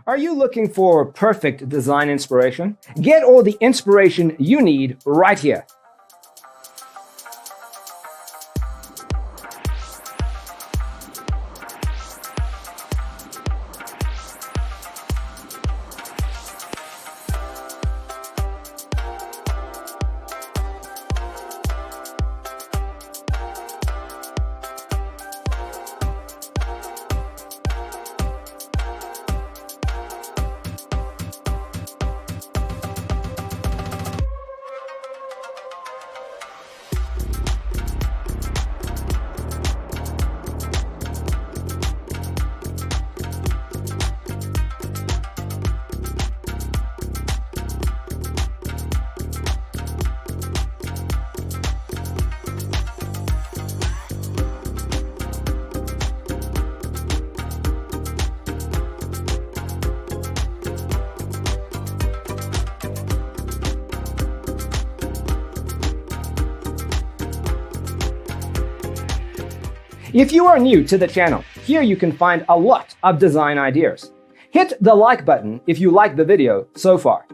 Are you looking for perfect design inspiration? Get all the inspiration you need right here. If you are new to the channel, here you can find a lot of design ideas. Hit the like button if you like the video so far.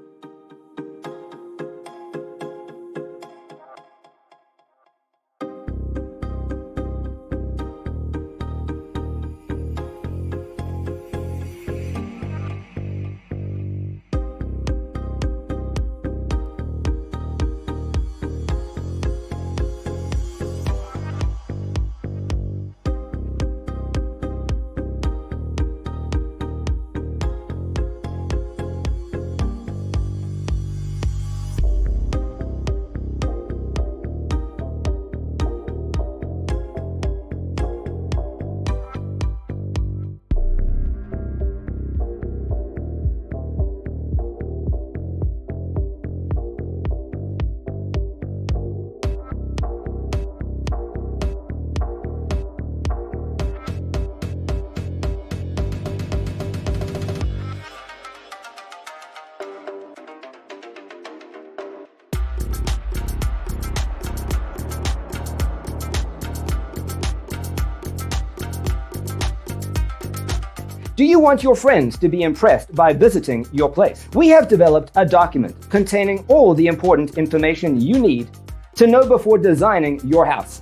Do you want your friends to be impressed by visiting your place? We have developed a document containing all the important information you need to know before designing your house.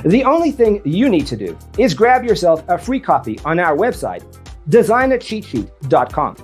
The only thing you need to do is grab yourself a free copy on our website, designercheatsheet.com.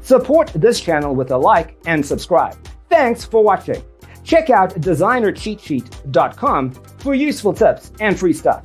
Support this channel with a like and subscribe. Thanks for watching. Check out designercheatsheet.com for useful tips and free stuff.